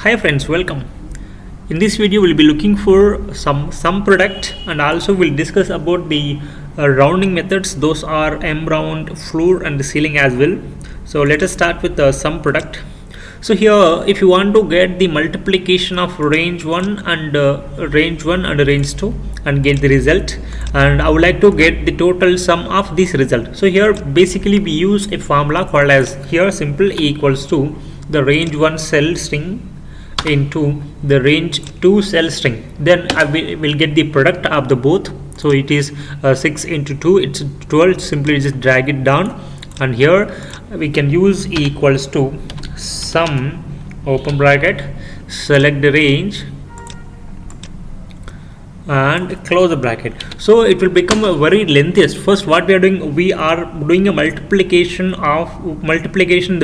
Hi friends, welcome. In this video we'll be looking for some product, and also we'll discuss about the rounding methods. Those are M round, floor and ceiling as well. So let us start with sum product. So here if you want to get the multiplication of range 1 and range 2 and get the result, and I would like to get the total sum of this result. So here basically we use a formula called as here simple equals to the range 1 cell string into the range 2 cell string. Then I will get the product of the both. So it is 6 into 2, it's 12. Simply just drag it down, and here we can use equals to sum open bracket, select the range and close the bracket. So it will become a very lengthy. First what we are doing a multiplication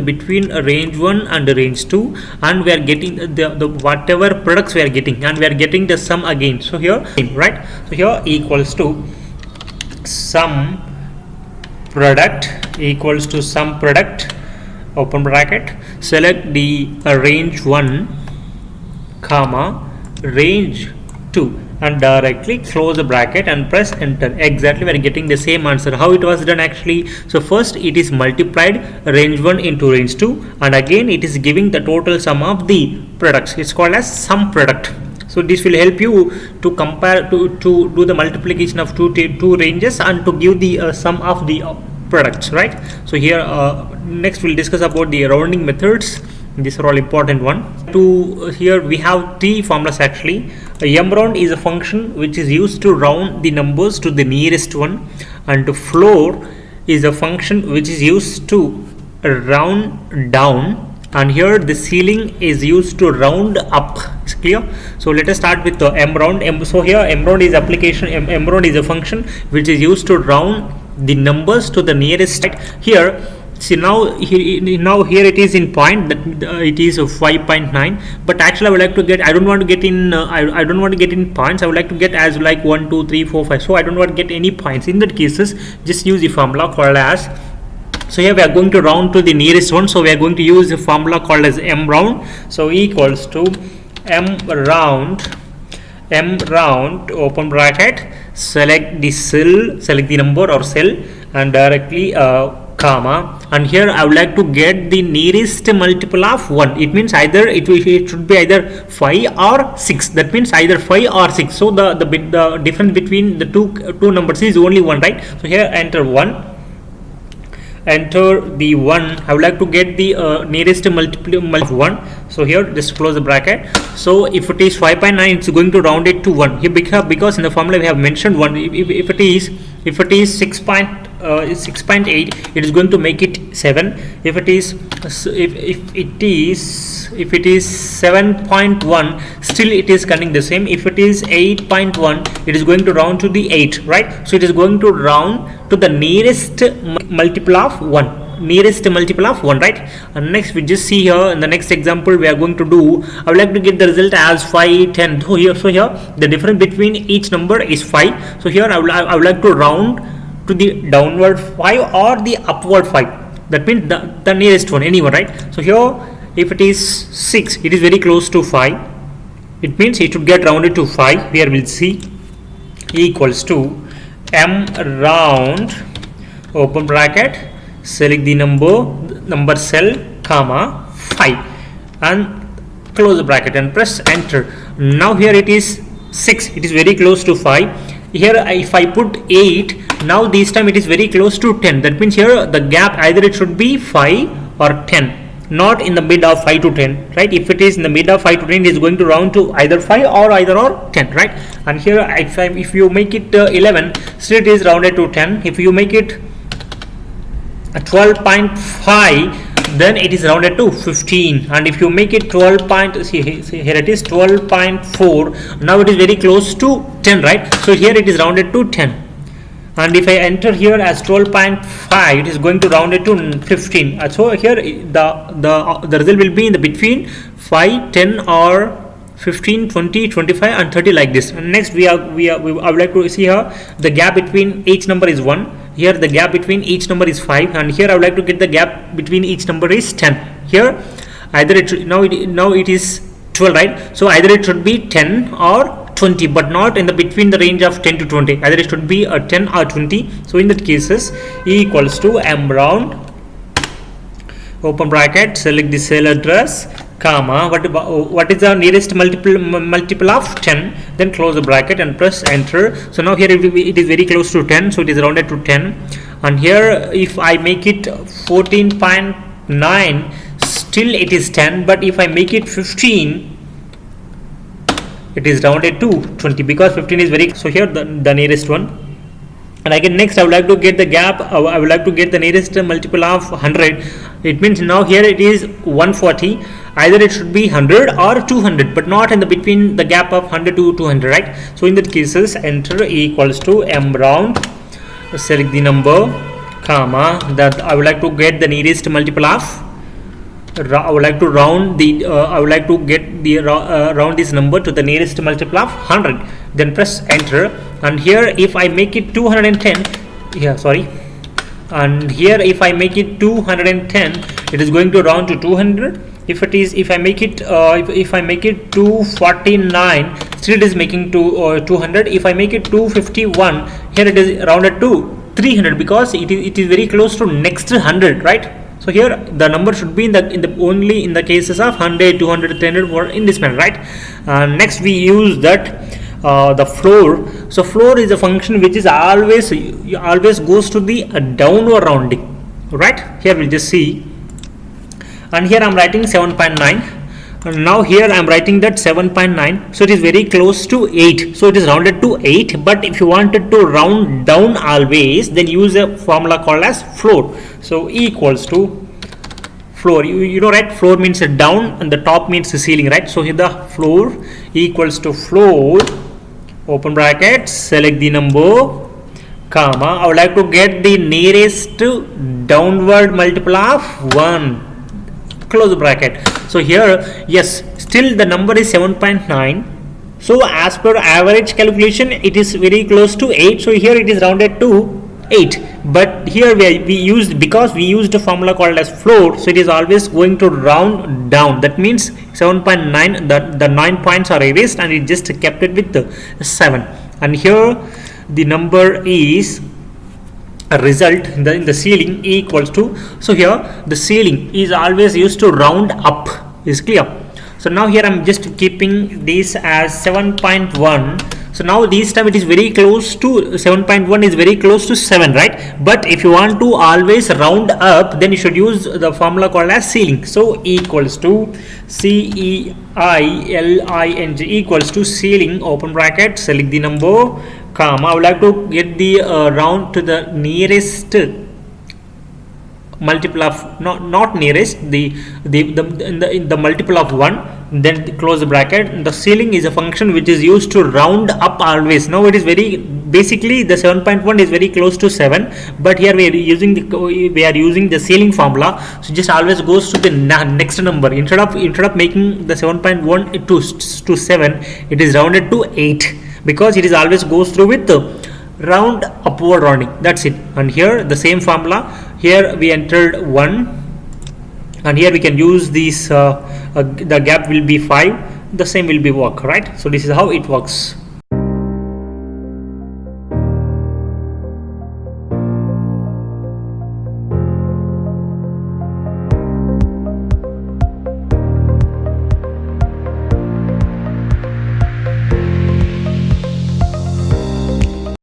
between a range 1 and a range 2, and we are getting the whatever products we are getting, and we are getting the sum again. So here right, so here equals to sum product equals to sum product open bracket, select the range 1 comma range 2 and directly close the bracket and press enter. Exactly, we are getting the same answer. How it was done actually? So first it is multiplied range 1 into range 2, and again it is giving the total sum of the products. It's called as sum product. So this will help you to compare to do the multiplication of two ranges and to give the sum of the products, right? So here next we'll discuss about the rounding methods. These are all important one. Here we have three formulas actually. M round is a function which is used to round the numbers to the nearest one, and floor is a function which is used to round down, and here the ceiling is used to round up. It's clear? So let us start with the M round. So here M round is application. M round is a function which is used to round the numbers to the nearest. Here see now here it is in point that it is 5.9, but actually I would like to get, I don't want to get in I don't want to get in points. I would like to get as like 1 2 3 4 5. So I don't want to get any points. In that cases just use the formula called as, so here we are going to round to the nearest one, so we are going to use the formula called as M round. So equals to M round open bracket, select the cell, select the number or cell, and directly comma, and here I would like to get the nearest multiple of 1. It means either it should be either 5 or 6. That means either 5 or 6. So the difference between the two numbers is only 1, right? So here enter 1. Enter the 1. I would like to get the nearest multiple of 1. So here just close the bracket. So if it is 5.9, it's going to round it to 1 here, because in the formula we have mentioned 1. If it is 6.8, it is going to make it 7. If it is 7.1, still it is coming the same. If it is 8.1, it is going to round to the 8, right? So it is going to round to the nearest multiple of 1, right? And next we just see here in the next example we are going to do, I would like to get the result as 5 10. So here the difference between each number is 5. So here I would like to round to the downward 5 or the upward 5. That means the nearest one, anyone, right? So here if it is 6, it is very close to 5. It means it should get rounded to 5. Here we'll see equals to M round open bracket, select the number cell comma 5 and close the bracket and press enter. Now here it is 6, it is very close to 5. Here if I put 8, now this time it is very close to 10. That means here the gap either it should be 5 or 10, not in the mid of 5 to 10, right? If it is in the mid of 5 to 10, it is going to round to either 5 or 10, right? And here if you make it 11, still it is rounded to 10. If you make it 12.5, then it is rounded to 15. And if you make it 12 here it is 12.4, now it is very close to 10, right? So here it is rounded to 10. And if I enter here as 12.5, it is going to round it to 15. So here the result will be in the between 5, 10 or 15, 20, 25 and 30 like this. And next I would like to see here the gap between each number is 1. Here the gap between each number is 5, and here I would like to get the gap between each number is 10. Here either now it is 12, right? So either it should be 10 or 20, but not in the between the range of 10 to 20. Either it should be a 10 or 20. So in that cases, E equals to M round, open bracket, select the cell address, comma, what is the nearest multiple of 10, then close the bracket and press enter. So now here it is very close to 10, so it is rounded to 10. And here if I make it 14.9, still it is 10, but if I make it 15, it is rounded to 20, because 15 is very, so here the nearest one. And again next I would like to get the gap, I would like to get the nearest multiple of 100. It means now here it is 140, either it should be 100 or 200, but not in the between the gap of 100 to 200, right? So in that cases, enter E equals to M round, select the number, comma, that I would like to get the nearest multiple of, I would like to round the I would like to get the round this number to the nearest multiple of 100, then press enter. And here if I make it 210, and here if I make it 210, it is going to round to 200. If I make it if I make it 249, still it is making to 200. If I make it 251, here it is rounded to 300, because it is very close to next 100, right? So here the number should be in the only in the cases of 100, 200, 300 or in this manner, right? Next we use that the floor. So floor is a function which is always goes to the downward rounding, right? Here we'll just see, and here I'm writing 7.9, and now here I'm writing that 7.9, so it is very close to 8, so it is rounded to 8. But if you wanted to round down always, then use a formula called as floor. So E equals to floor, you know, right? Floor means a down and the top means the ceiling, right? So here the floor equals to floor, open bracket, select the number, comma, I would like to get the nearest downward multiple of 1, close the bracket. So here, yes, still the number is 7.9. So as per average calculation, it is very close to 8. So here it is rounded to 8. But here we used, because we used a formula called as floor, so it is always going to round down. That means 7.9, the 9 points are erased and it just kept it with the 7. And here the number is a result in the ceiling E equals to, so here the ceiling is always used to round up, is clear. So now here I'm just keeping this as 7.1. so now this time it is very close to 7.1 is very close to 7, right? But if you want to always round up, then you should use the formula called as ceiling. So E equals to CEILING equals to ceiling, open bracket, select the number, comma, I would like to get the round to the nearest multiple of, not nearest, the multiple of 1, then close the bracket. The ceiling is a function which is used to round up always. Now it is very, basically the 7.1 is very close to 7, but here we are using the ceiling formula, so just always goes to the next number. Instead of making the 7.1 to 7, it is rounded to 8, because it is always goes through with the round upward rounding, that's it. And here the same formula, here we entered 1, and here we can use this the gap will be 5, the same will be work, right? So this is how it works.